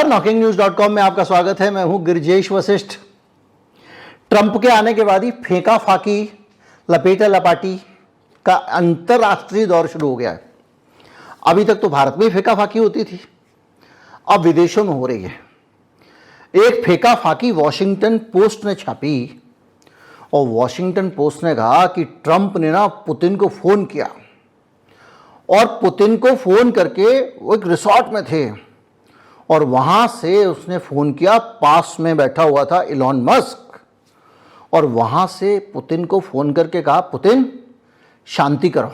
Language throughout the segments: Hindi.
नमस्कार, NockingNews.com में आपका स्वागत है। मैं हूं गिरिजेश वशिष्ठ। ट्रंप के आने के बाद ही फेंका फाकी, लपेटा लपाटी का अंतरराष्ट्रीय दौर शुरू हो गया है। अभी तक तो भारत में ही फेंका फाकी होती थी, अब विदेशों में हो रही है। एक फेंका फाकी वॉशिंगटन पोस्ट ने छापी और वॉशिंगटन पोस्ट ने कहा कि ट्रंप ने ना पुतिन को फोन किया और पुतिन को फोन करके वो एक रिसोर्ट में थे और वहां से उसने फोन किया, पास में बैठा हुआ था इलॉन मस्क, और वहां से पुतिन को फोन करके कहा, पुतिन शांति करो।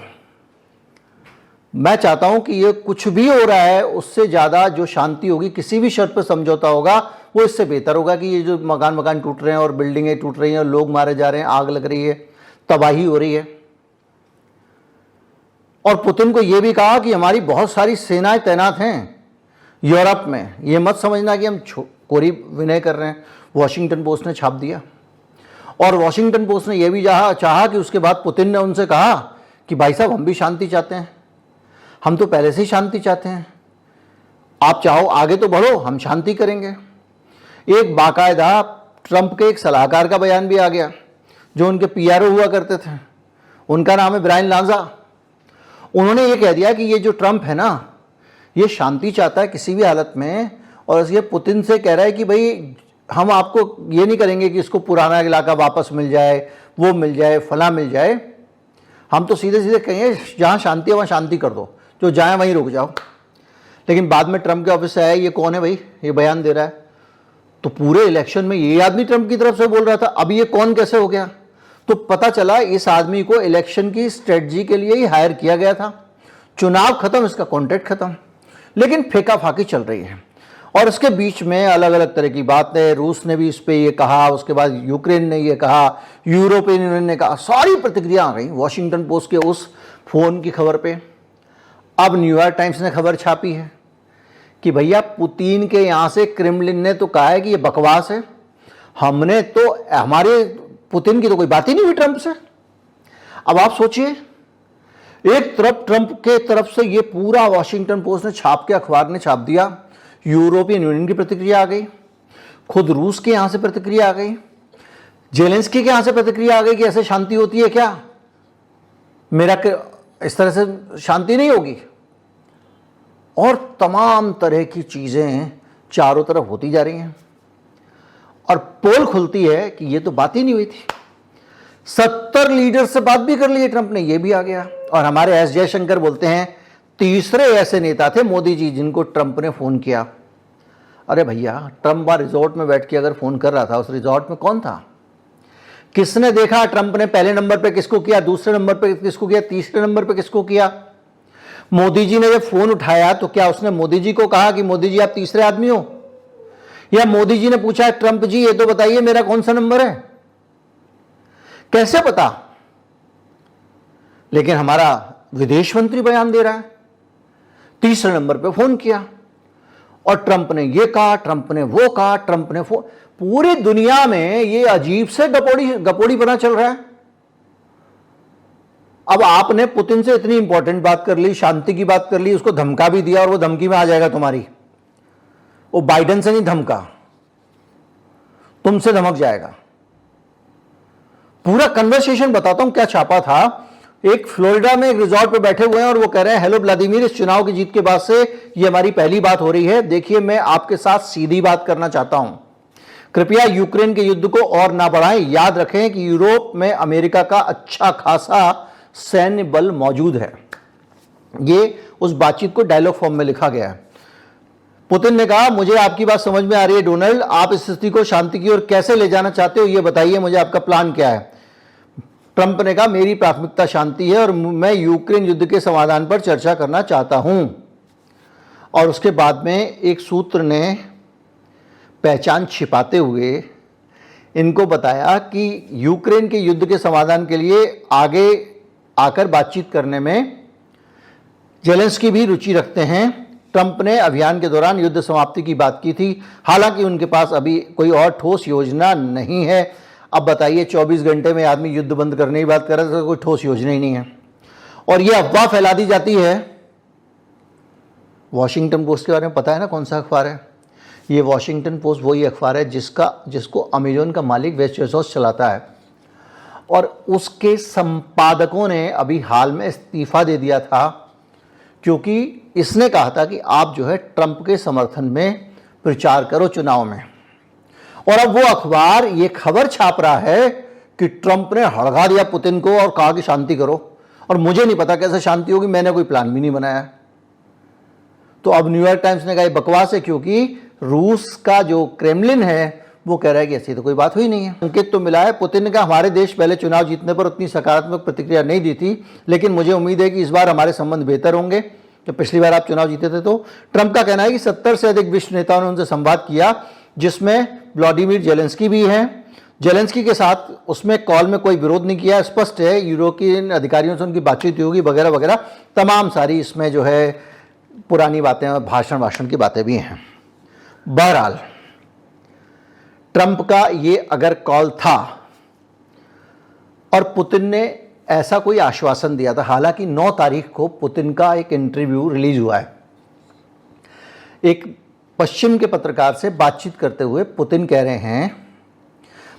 मैं चाहता हूं कि ये कुछ भी हो रहा है उससे ज़्यादा जो शांति होगी, किसी भी शर्त पर समझौता होगा, वो इससे बेहतर होगा कि ये जो मकान टूट रहे हैं और बिल्डिंगें टूट रही हैं और लोग मारे जा रहे हैं, आग लग रही है, तबाही हो रही है। और पुतिन को ये भी कहा कि हमारी बहुत सारी सेनाएं तैनात हैं यूरोप में, ये मत समझना कि हम कोरी विनय कर रहे हैं। वॉशिंगटन पोस्ट ने छाप दिया और वॉशिंगटन पोस्ट ने यह भी चाहा कि उसके बाद पुतिन ने उनसे कहा कि भाई साहब, हम भी शांति चाहते हैं, हम तो पहले से ही शांति चाहते हैं, आप चाहो आगे तो बढ़ो, हम शांति करेंगे। एक बाकायदा ट्रंप के एक सलाहकार का बयान भी आ गया जो उनके पीआरओ हुआ करते थे, उनका नाम है ब्रायन लांजा। उन्होंने ये कह दिया कि ये जो ट्रंप है ना, ये शांति चाहता है किसी भी हालत में, और ये पुतिन से कह रहा है कि भाई हम आपको ये नहीं करेंगे कि इसको पुराना इलाका वापस मिल जाए, वो मिल जाए, फला मिल जाए, हम तो सीधे सीधे कहेंगे जहाँ शांति है वहाँ शांति कर दो, जो जाए वहीं रुक जाओ। लेकिन बाद में ट्रंप के ऑफिस से आया, ये कौन है भाई, ये बयान दे रहा है? तो पूरे इलेक्शन में ये आदमी ट्रंप की तरफ से बोल रहा था, अब ये कौन कैसे हो गया? तो पता चला इस आदमी को इलेक्शन की स्ट्रेटजी के लिए ही हायर किया गया था। चुनाव खत्म, इसका कॉन्ट्रैक्ट खत्म, लेकिन फेंका फाकी चल रही है। और इसके बीच में अलग अलग तरह की बातें, रूस ने भी इस पे ये कहा, उसके बाद यूक्रेन ने ये कहा, यूरोपियन यूनियन ने कहा, सारी प्रतिक्रिया आ गई वॉशिंगटन पोस्ट के उस फोन की खबर पे। अब न्यूयॉर्क टाइम्स ने खबर छापी है कि भैया पुतिन के यहाँ से क्रेमलिन ने तो कहा है कि ये बकवास है, हमने तो, हमारे पुतिन की तो कोई बात ही नहीं हुई ट्रंप से। अब आप सोचिए, एक तरफ ट्रंप के तरफ से ये पूरा वॉशिंगटन पोस्ट ने छाप के, अखबार ने छाप दिया, यूरोपियन यूनियन की प्रतिक्रिया आ गई, खुद रूस के यहां से प्रतिक्रिया आ गई, जेलेंस्की के यहां से प्रतिक्रिया आ गई कि ऐसे शांति होती है क्या, मेरा इस तरह से शांति नहीं होगी, और तमाम तरह की चीजें चारों तरफ होती जा रही हैं। और पोल खुलती है कि ये तो बात ही नहीं हुई थी। 70 लीडर से बात भी कर ली ट्रंप ने, ये भी आ गया। और हमारे एस जयशंकर बोलते हैं तीसरे ऐसे नेता थे मोदी जी जिनको ट्रंप ने फोन किया। अरे भैया, ट्रंप वहां रिजॉर्ट में बैठ के अगर फोन कर रहा था, उस रिजॉर्ट में कौन था? किसने देखा ट्रंप ने पहले नंबर पे किसको किया, दूसरे नंबर पे किसको किया, तीसरे नंबर पे किसको किया? मोदी जी ने जब फोन उठाया तो क्या उसने मोदी जी को कहा कि मोदी जी आप तीसरे आदमी हो, या मोदी जी ने पूछा ट्रंप जी ये तो बताइए मेरा कौन सा नंबर है? कैसे पता? लेकिन हमारा विदेश मंत्री बयान दे रहा है, तीसरे नंबर पे फोन किया और ट्रंप ने ये कहा, ट्रंप ने वो कहा, ट्रंप ने पूरी दुनिया में ये अजीब से गपोड़ी बना चल रहा है। अब आपने पुतिन से इतनी इंपॉर्टेंट बात कर ली, शांति की बात कर ली, उसको धमका भी दिया और वो धमकी में आ जाएगा तुम्हारी, वो बाइडेन से नहीं धमका, तुमसे धमक जाएगा। पूरा कन्वर्सेशन बताता हूं क्या छापा था। एक फ्लोरिडा में एक रिजॉर्ट पे बैठे हुए हैं और वो कह रहे हैं, हेलो व्लादिमीर, इस चुनाव की जीत के बाद से ये हमारी पहली बात हो रही है, देखिए मैं आपके साथ सीधी बात करना चाहता हूं, कृपया यूक्रेन के युद्ध को और ना बढ़ाएं, याद रखें कि यूरोप में अमेरिका का अच्छा खासा सैन्य बल मौजूद है। ये उस बातचीत को डायलॉग फॉर्म में लिखा गया है। पुतिन ने कहा, मुझे आपकी बात समझ में आ रही है डोनाल्ड, आप इस स्थिति को शांति की ओर कैसे ले जाना चाहते हो, ये बताइए मुझे, आपका प्लान क्या है? ट्रंप ने कहा, मेरी प्राथमिकता शांति है और मैं यूक्रेन युद्ध के समाधान पर चर्चा करना चाहता हूं। और उसके बाद में एक सूत्र ने पहचान छिपाते हुए इनको बताया कि यूक्रेन के युद्ध के समाधान के लिए आगे आकर बातचीत करने में जेलेंस्की भी रुचि रखते हैं। ट्रंप ने अभियान के दौरान युद्ध समाप्ति की बात की थी, हालांकि उनके पास अभी कोई और ठोस योजना नहीं है। अब बताइए, 24 घंटे में आदमी युद्ध बंद करने की बात कर रहा है, तो कोई ठोस योजना ही नहीं है। और ये अफवाह फैला दी जाती है। वॉशिंगटन पोस्ट के बारे में पता है ना कौन सा अखबार है, ये वॉशिंगटन पोस्ट वही अखबार है जिसको अमेजोन का मालिक वेस्ट बेजोस चलाता है, और उसके संपादकों ने अभी हाल में इस्तीफा दे दिया था क्योंकि इसने कहा था कि आप जो है ट्रंप के समर्थन में प्रचार करो चुनाव में। और अब वो अखबार ये खबर छाप रहा है कि ट्रंप ने हड़गा दिया पुतिन को और कहा कि शांति करो, और मुझे नहीं पता कैसे शांति होगी, मैंने कोई प्लान भी नहीं बनाया। तो अब न्यूयॉर्क टाइम्स ने कहा ये बकवास है, क्योंकि रूस का जो क्रेमलिन है वो कह रहा है कि ऐसी तो कोई बात हुई नहीं है। संकेत तो मिला है, पुतिन ने कहा हमारे देश पहले चुनाव जीतने पर उतनी सकारात्मक प्रतिक्रिया नहीं दी थी, लेकिन मुझे उम्मीद है कि इस बार हमारे संबंध बेहतर होंगे। जब पिछली बार आप चुनाव जीते थे तो ट्रंप का कहना है कि 70 से अधिक विश्व नेताओं ने उनसे संवाद किया, जिसमें व्लादिमीर जेलेंस्की भी हैं। जेलेंस्की के साथ उसमें कॉल में कोई विरोध नहीं किया, स्पष्ट है यूरोपियन अधिकारियों से उनकी बातचीत होगी वगैरह वगैरह, तमाम सारी इसमें जो है पुरानी बातें और भाषण की बातें भी हैं। बहरहाल ट्रंप का ये अगर कॉल था और पुतिन ने ऐसा कोई आश्वासन दिया था, हालांकि 9 तारीख को पुतिन का एक इंटरव्यू रिलीज हुआ है। एक पश्चिम के पत्रकार से बातचीत करते हुए पुतिन कह रहे हैं,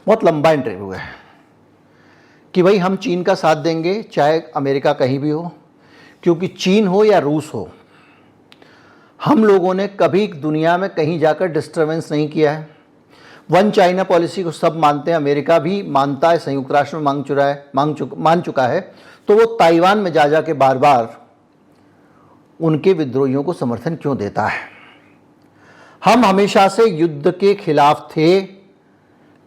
बहुत लंबा इंटरव्यू है, कि भाई हम चीन का साथ देंगे चाहे अमेरिका कहीं भी हो, क्योंकि चीन हो या रूस हो, हम लोगों ने कभी दुनिया में कहीं जाकर डिस्टर्बेंस नहीं किया है। वन चाइना पॉलिसी को सब मानते हैं, अमेरिका भी मानता है, संयुक्त राष्ट्र में मान चुका है, तो वो ताइवान में जा के बार बार उनके विद्रोहियों को समर्थन क्यों देता है? हम हमेशा से युद्ध के खिलाफ थे,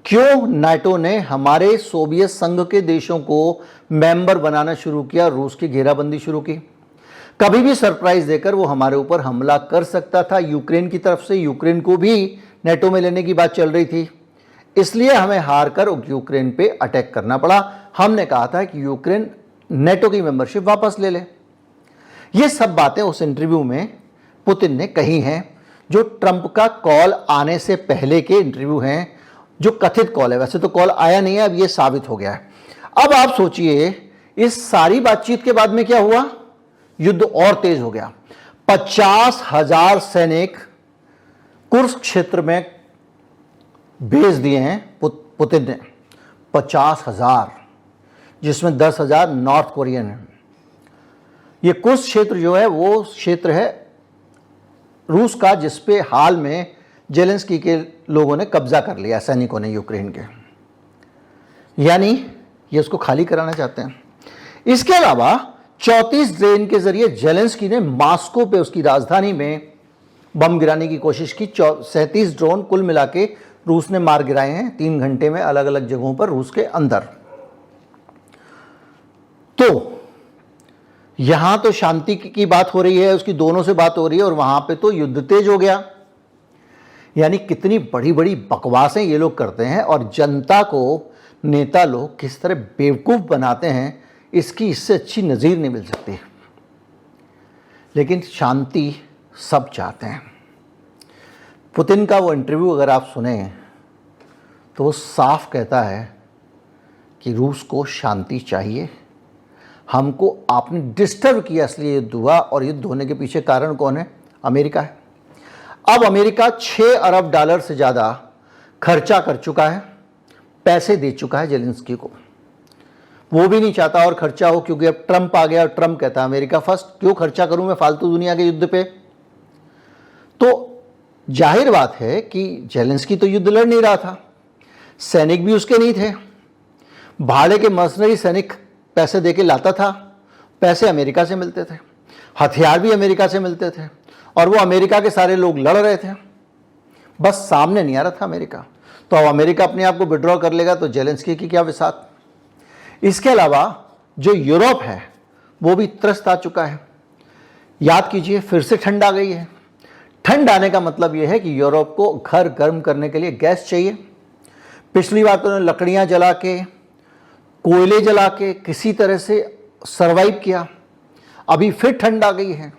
क्यों नाटो ने हमारे सोवियत संघ के देशों को मेंबर बनाना शुरू किया, रूस की घेराबंदी शुरू की? कभी भी सरप्राइज देकर वो हमारे ऊपर हमला कर सकता था। यूक्रेन की तरफ से यूक्रेन को भी नेटो में लेने की बात चल रही थी, इसलिए हमें हार कर यूक्रेन पे अटैक करना पड़ा। हमने कहा था कि यूक्रेन नेटो की मेंबरशिप वापस ले ले। ये सब बातें उस इंटरव्यू में पुतिन ने कही हैं, जो ट्रंप का कॉल आने से पहले के इंटरव्यू हैं, जो कथित कॉल है। वैसे तो कॉल आया नहीं है, अब ये साबित हो गया है। अब आप सोचिए इस सारी बातचीत के बाद में क्या हुआ? युद्ध और तेज हो गया। 50,000 सैनिक कुर्स्क क्षेत्र में भेज दिए हैं पुतिन ने, 50,000, जिसमें 10,000 नॉर्थ कोरियन हैं। ये कुर्स्क क्षेत्र जो है वो क्षेत्र है रूस का, जिस पे हाल में जेलेंस्की के लोगों ने कब्जा कर लिया, सैनिकों ने यूक्रेन के, यानी ये उसको खाली कराना चाहते हैं। इसके अलावा 34 ड्रोन के जरिए जेलेंस्की ने मॉस्को पे, उसकी राजधानी में, बम गिराने की कोशिश की। 37 ड्रोन कुल मिला के रूस ने मार गिराए हैं 3 घंटे में, अलग अलग जगहों पर रूस के अंदर। तो यहां तो शांति की बात हो रही है, उसकी दोनों से बात हो रही है, और वहां पे तो युद्ध तेज हो गया। यानी कितनी बड़ी बड़ी बकवासें ये लोग करते हैं, और जनता को नेता लोग किस तरह बेवकूफ बनाते हैं, इसकी इससे अच्छी नज़ीर नहीं मिल सकती। लेकिन शांति सब चाहते हैं। पुतिन का वो इंटरव्यू अगर आप सुने तो वो साफ कहता है कि रूस को शांति चाहिए, हमको आपने डिस्टर्ब किया इसलिए युद्ध हुआ, और युद्ध होने के पीछे कारण कौन है? अमेरिका है। अब अमेरिका $6 अरब से ज़्यादा खर्चा कर चुका है, पैसे दे चुका है जेलेंस्की को। वो भी नहीं चाहता और खर्चा हो, क्योंकि अब ट्रंप आ गया और ट्रंप कहता है अमेरिका फर्स्ट, क्यों खर्चा करूं मैं फालतू दुनिया के युद्ध पे? तो जाहिर बात है कि जेलेंस्की तो युद्ध लड़ नहीं रहा था, सैनिक भी उसके नहीं थे, भाड़े के मर्सनरी सैनिक पैसे देके लाता था, पैसे अमेरिका से मिलते थे, हथियार भी अमेरिका से मिलते थे, और वो अमेरिका के सारे लोग लड़ रहे थे, बस सामने नहीं आ रहा था अमेरिका। तो अब अमेरिका अपने आप को विड्रॉ कर लेगा तो जेलेंस्की की क्या विसात। इसके अलावा जो यूरोप है वो भी त्रस्त आ चुका है। याद कीजिए, फिर से ठंड आ गई है। ठंड आने का मतलब यह है कि यूरोप को घर गर्म करने के लिए गैस चाहिए। पिछली बार तो उन्होंने लकड़ियां जला के, कोयले जला के किसी तरह से सरवाइव किया, अभी फिर ठंड आ गई है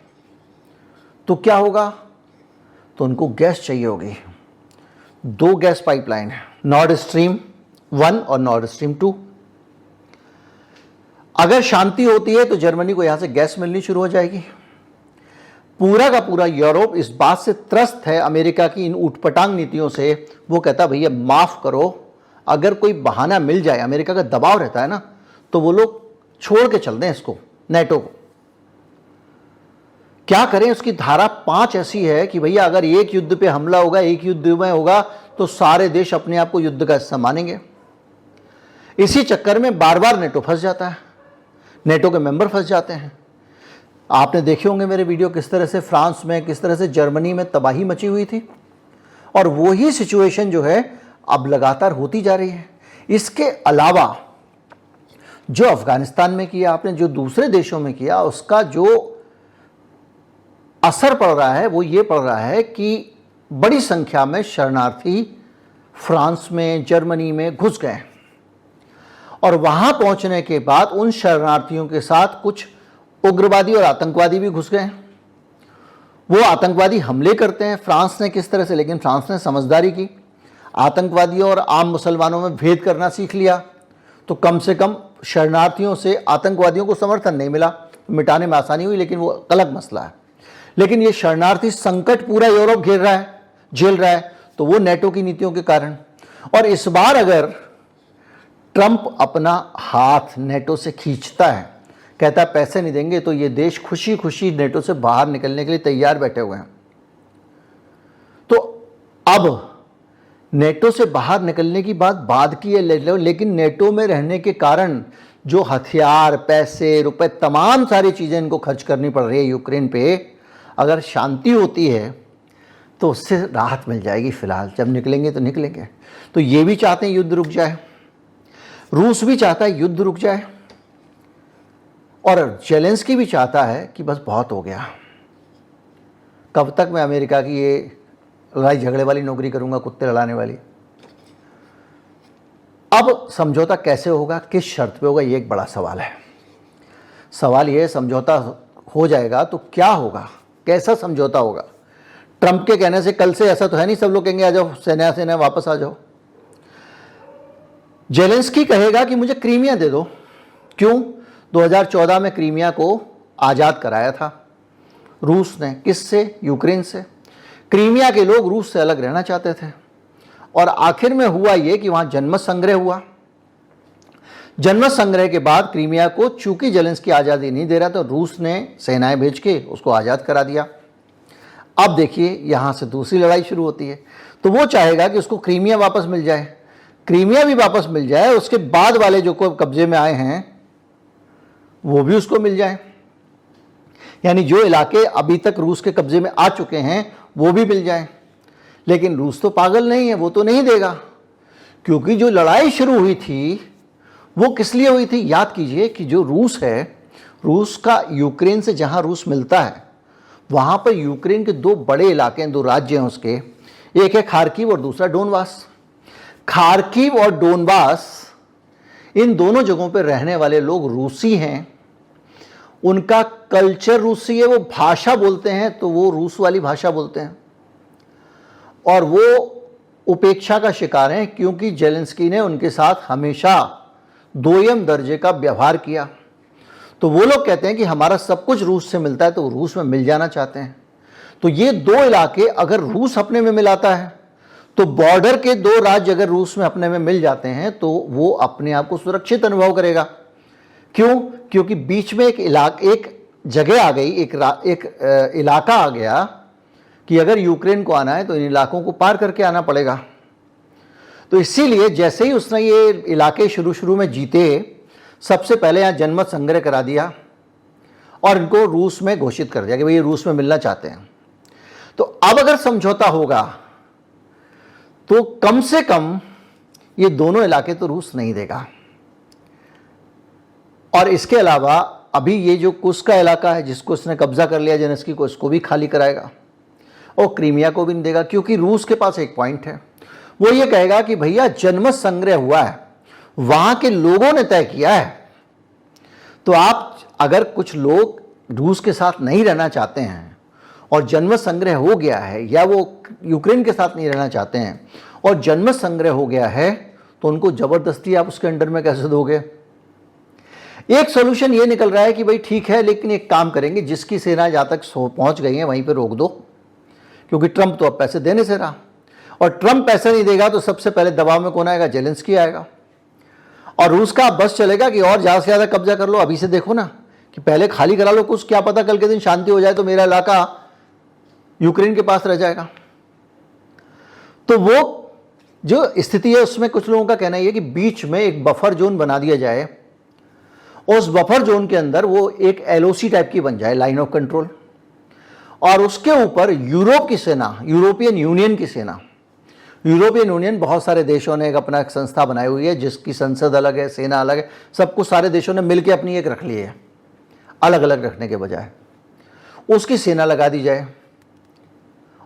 तो क्या होगा? तो उनको गैस चाहिए होगी। 2 गैस पाइपलाइन है, नॉर्ड स्ट्रीम 1 और नॉर्ड स्ट्रीम 2। अगर शांति होती है तो जर्मनी को यहां से गैस मिलनी शुरू हो जाएगी। पूरा का पूरा यूरोप इस बात से त्रस्त है अमेरिका की इन ऊटपटांग नीतियों से। वो कहता भैया माफ करो, अगर कोई बहाना मिल जाए, अमेरिका का दबाव रहता है ना, तो वो लोग छोड़ के चल दें इसको, नेटो को। क्या करें, उसकी धारा 5 ऐसी है कि भैया अगर एक युद्ध पे हमला होगा, एक युद्ध में होगा, तो सारे देश अपने आप को युद्ध का हिस्सा मानेंगे। इसी चक्कर में बार बार नेटो फंस जाता है, नेटो के मेंबर फंस जाते हैं। आपने देखे होंगे मेरे वीडियो, किस तरह से फ्रांस में, किस तरह से जर्मनी में तबाही मची हुई थी, और वही सिचुएशन जो है अब लगातार होती जा रही है। इसके अलावा जो अफगानिस्तान में किया आपने, जो दूसरे देशों में किया, उसका जो असर पड़ रहा है वो ये पड़ रहा है कि बड़ी संख्या में शरणार्थी फ्रांस में, जर्मनी में घुस गए, और वहां पहुंचने के बाद उन शरणार्थियों के साथ कुछ उग्रवादी और आतंकवादी भी घुस गए। वो आतंकवादी हमले करते हैं। फ्रांस ने किस तरह से, लेकिन फ्रांस ने समझदारी की, आतंकवादियों और आम मुसलमानों में भेद करना सीख लिया, तो कम से कम शरणार्थियों से आतंकवादियों को समर्थन नहीं मिला, मिटाने में आसानी हुई, लेकिन वो अलग मसला है। लेकिन ये शरणार्थी संकट पूरा यूरोप घेर रहा है, झेल रहा है, तो वो नेटो की नीतियों के कारण। और इस बार अगर ट्रंप अपना हाथ नेटो से खींचता है, कहता है पैसे नहीं देंगे, तो ये देश खुशी खुशी नेटो से बाहर निकलने के लिए तैयार बैठे हुए हैं। तो अब नेटो से बाहर निकलने की बात बाद की है, लेकिन नेटो में रहने के कारण जो हथियार, पैसे, रुपए, तमाम सारी चीजें इनको खर्च करनी पड़ रही है यूक्रेन पे, अगर शांति होती है तो उससे राहत मिल जाएगी। फिलहाल जब निकलेंगे तो निकलेंगे। तो ये भी चाहते हैं युद्ध रुक जाए, रूस भी चाहता है युद्ध रुक जाए, और जेलेंस्की भी चाहता है कि बस बहुत हो गया, कब तक मैं अमेरिका की ये लड़ाई झगड़े वाली नौकरी करूंगा, कुत्ते लड़ाने वाली। अब समझौता कैसे होगा, किस शर्त पे होगा, ये एक बड़ा सवाल है। सवाल ये, समझौता हो जाएगा तो क्या होगा, कैसा समझौता होगा। ट्रंप के कहने से कल से ऐसा तो है नहीं सब लोग कहेंगे आ जाओ, सेना वापस आ जाओ। जेलेंस्की कहेगा कि मुझे क्रीमिया दे दो। क्यों? 2014 में क्रीमिया को आज़ाद कराया था रूस ने। किससे? यूक्रेन से। क्रीमिया के लोग रूस से अलग रहना चाहते थे, और आखिर में हुआ ये कि वहां जनमत संग्रह हुआ। जनमत संग्रह के बाद क्रीमिया को चूंकि जेलेंस्की आज़ादी नहीं दे रहा, तो रूस ने सेनाएं भेज के उसको आज़ाद करा दिया। अब देखिए यहां से दूसरी लड़ाई शुरू होती है। तो वो चाहेगा कि उसको क्रीमिया वापस मिल जाए, क्रीमिया भी वापस मिल जाए, उसके बाद वाले जो कब्जे में आए हैं वो भी उसको मिल जाए, यानी जो इलाके अभी तक रूस के कब्जे में आ चुके हैं वो भी मिल जाए। लेकिन रूस तो पागल नहीं है, वो तो नहीं देगा, क्योंकि जो लड़ाई शुरू हुई थी वो किस लिए हुई थी। याद कीजिए कि जो रूस है, रूस का यूक्रेन से जहां रूस मिलता है वहां पर यूक्रेन के दो बड़े इलाके हैं, दो राज्य हैं उसके, एक है खार्किव और दूसरा डोनबास। खार्किव और डोनबास, इन दोनों जगहों पर रहने वाले लोग रूसी हैं, उनका कल्चर रूसी है, वो भाषा बोलते हैं तो वो रूस वाली भाषा बोलते हैं, और वो उपेक्षा का शिकार हैं क्योंकि जेलेंस्की ने उनके साथ हमेशा दोयम दर्जे का व्यवहार किया। तो वो लोग कहते हैं कि हमारा सब कुछ रूस से मिलता है, तो रूस में मिल जाना चाहते हैं। तो ये दो इलाके अगर रूस अपने में मिलाता है, तो बॉर्डर के दो राज्य अगर रूस में अपने में मिल जाते हैं, तो वो अपने आप को सुरक्षित अनुभव करेगा। क्यों? क्योंकि बीच में एक जगह आ गई, एक इलाका आ गया कि अगर यूक्रेन को आना है तो इन इलाकों को पार करके आना पड़ेगा। तो इसीलिए जैसे ही उसने ये इलाके शुरू में जीते, सबसे पहले यहाँ जनमत संग्रह करा दिया और इनको रूस में घोषित कर दिया कि भाई ये रूस में मिलना चाहते हैं। तो अब अगर समझौता होगा तो कम से कम ये दोनों इलाके तो रूस नहीं देगा। और इसके अलावा अभी ये जो कुर्स्क का इलाका है जिसको इसने कब्जा कर लिया जेलेंस्की को, इसको भी खाली कराएगा, और क्रीमिया को भी नहीं देगा। क्योंकि रूस के पास एक पॉइंट है, वो ये कहेगा कि भैया जनमत संग्रह हुआ है, वहां के लोगों ने तय किया है, तो आप अगर कुछ लोग रूस के साथ नहीं रहना चाहते हैं और जनमत संग्रह हो गया है, या वो यूक्रेन के साथ नहीं रहना चाहते हैं और जनमत संग्रह हो गया है, तो उनको जबरदस्ती आप उसके अंडर में कैसे दोगे। एक सोल्यूशन ये निकल रहा है कि भाई ठीक है, लेकिन एक काम करेंगे, जिसकी सेना जहाँ तक पहुँच गई है वहीं पर रोक दो, क्योंकि ट्रंप तो अब पैसे देने से रहा, और ट्रंप पैसे नहीं देगा तो सबसे पहले दबाव में कौन आएगा? जेलेंस्की आएगा। और रूस का बस चलेगा कि और ज़्यादा से ज़्यादा कब्जा कर लो। अभी से देखो ना कि पहले खाली करा लो कुछ, क्या पता कल के दिन शांति हो जाए तो मेरा इलाका यूक्रेन के पास रह जाएगा। तो वो जो स्थिति है उसमें कुछ लोगों का कहना यह है कि बीच में एक बफर जोन बना दिया जाए, उस बफर जोन के अंदर वो एक एलओसी टाइप की बन जाए, लाइन ऑफ कंट्रोल, और उसके ऊपर यूरोप की सेना, यूरोपियन यूनियन की सेना, यूरोपियन यूनियन बहुत सारे देशों ने एक अपना एक संस्था बनाई हुई है जिसकी संसद अलग है, सेना अलग है, सब कुछ सारे देशों ने मिलकर अपनी एक रख ली है, अलग अलग रखने के बजाय उसकी सेना लगा दी जाए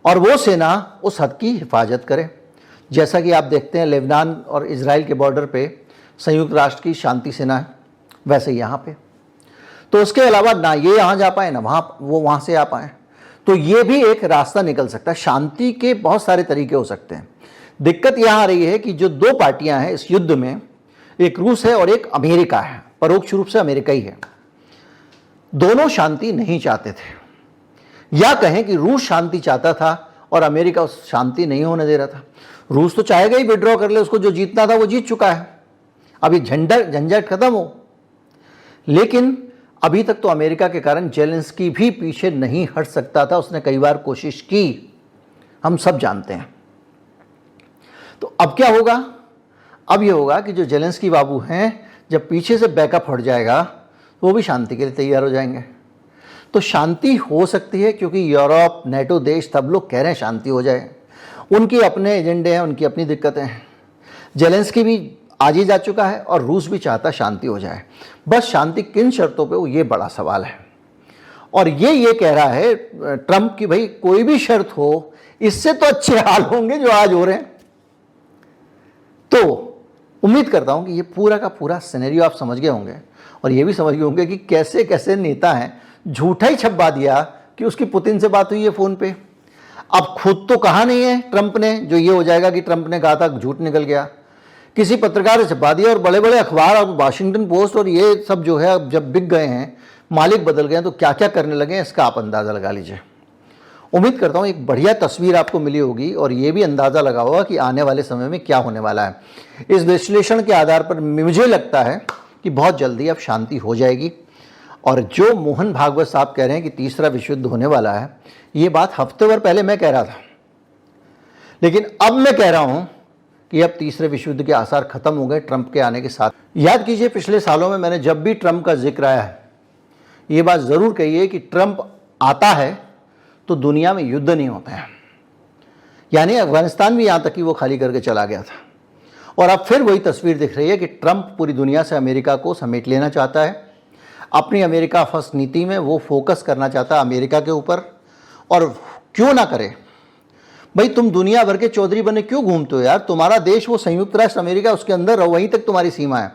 और वो सेना उस हद की हिफाजत करे, जैसा कि आप देखते हैं लेबनान और इजराइल के बॉर्डर पे संयुक्त राष्ट्र की शांति सेना है, वैसे ही यहाँ पे। तो उसके अलावा ना ये यहाँ जा पाए ना वो वहाँ से आ पाए, तो ये भी एक रास्ता निकल सकता है। शांति के बहुत सारे तरीके हो सकते हैं। दिक्कत यहाँ आ रही है कि जो दो पार्टियां हैं इस युद्ध में, एक रूस है और एक अमेरिका है, परोक्ष रूप से अमेरिका ही है, दोनों शांति नहीं चाहते थे, या कहें कि रूस शांति चाहता था और अमेरिका उस शांति नहीं होने दे रहा था। रूस तो चाहेगा ही विड्रॉ कर ले, उसको जो जीतना था वो जीत चुका है, अभी झंझट खत्म हो। लेकिन अभी तक तो अमेरिका के कारण जेलेंस्की भी पीछे नहीं हट सकता था, उसने कई बार कोशिश की, हम सब जानते हैं। तो अब क्या होगा? अब ये होगा कि जो जेलेंस्की बाबू हैं, जब पीछे से बैकअप हट जाएगा तो वो भी शांति के लिए तैयार हो जाएंगे। तो शांति हो सकती है, क्योंकि यूरोप, नेटो देश सब लोग कह रहे हैं शांति हो जाए, उनके अपने एजेंडे हैं, उनकी अपनी दिक्कतें हैं। जेलेंस्की भी आज ही जा चुका है और रूस भी चाहता शांति हो जाए, बस शांति किन शर्तों पे, वो ये बड़ा सवाल है। और ये कह रहा है ट्रंप कि भाई कोई भी शर्त हो, इससे तो अच्छे हाल होंगे जो आज हो रहे हैं। तो उम्मीद करता हूं कि ये पूरा का पूरा सिनेरियो आप समझ गए होंगे, और ये भी समझ गए होंगे कि कैसे कैसे नेता हैं, झूठा ही छपवा दिया कि उसकी पुतिन से बात हुई है फ़ोन पे। अब खुद तो कहा नहीं है ट्रंप ने, जो ये हो जाएगा कि ट्रंप ने कहा था, झूठ निकल गया, किसी पत्रकार से छपा दिया। और बड़े बड़े अखबार, अब वाशिंगटन पोस्ट और ये सब जो है, अब जब बिक गए हैं, मालिक बदल गए हैं, तो क्या क्या करने लगे हैं इसका आप अंदाज़ा लगा लीजिए। उम्मीद करता हूँ एक बढ़िया तस्वीर आपको मिली होगी, और ये भी अंदाज़ा लगा होगा कि आने वाले समय में क्या होने वाला है। इस विश्लेषण के आधार पर मुझे लगता है कि बहुत जल्दी अब शांति हो जाएगी। और जो मोहन भागवत साहब कह रहे हैं कि तीसरा विश्व युद्ध होने वाला है, ये बात हफ्ते भर पहले मैं कह रहा था, लेकिन अब मैं कह रहा हूँ कि अब तीसरे विश्व युद्ध के आसार खत्म हो गए ट्रंप के आने के साथ। याद कीजिए पिछले सालों में मैंने जब भी ट्रंप का जिक्र आया है, ये बात ज़रूर कही है कि ट्रंप आता है तो दुनिया में युद्ध नहीं होते हैं। यानी अफगानिस्तान भी यहाँ तक कि वो खाली करके चला गया था, और अब फिर वही तस्वीर दिख रही है कि ट्रंप पूरी दुनिया से अमेरिका को समेट लेना चाहता है। अपनी अमेरिका फर्स्ट नीति में वो फोकस करना चाहता है अमेरिका के ऊपर। और क्यों ना करे भाई, तुम दुनिया भर के चौधरी बने क्यों घूमते हो यार? तुम्हारा देश वो संयुक्त राष्ट्र अमेरिका, उसके अंदर रहो, वहीं तक तुम्हारी सीमा है,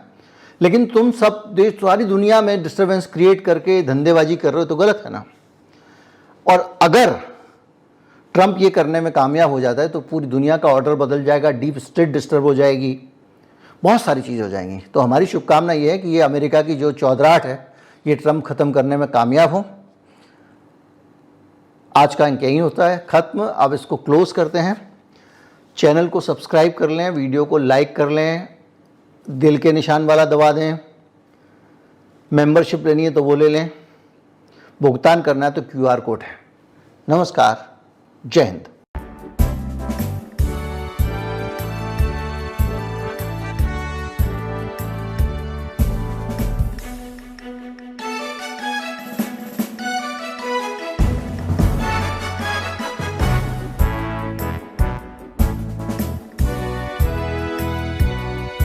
लेकिन तुम सब देश सारी दुनिया में डिस्टर्बेंस क्रिएट करके धंधेबाजी कर रहे हो, तो गलत है ना। और अगर ट्रंप ये करने में कामयाब हो जाता है तो पूरी दुनिया का ऑर्डर बदल जाएगा, डीप स्टेट डिस्टर्ब हो जाएगी, बहुत सारी चीज़ें हो जाएंगी। तो हमारी शुभकामना ये है कि ये अमेरिका की जो चौधराहट है, ये ट्रंप ख़त्म करने में कामयाब हो। आज का अंक यही होता है ख़त्म। अब इसको क्लोज करते हैं। चैनल को सब्सक्राइब कर लें, वीडियो को लाइक कर लें, दिल के निशान वाला दबा दें, मेंबरशिप लेनी है तो वो ले लें, भुगतान करना है तो QR कोड है। नमस्कार, जय हिंद।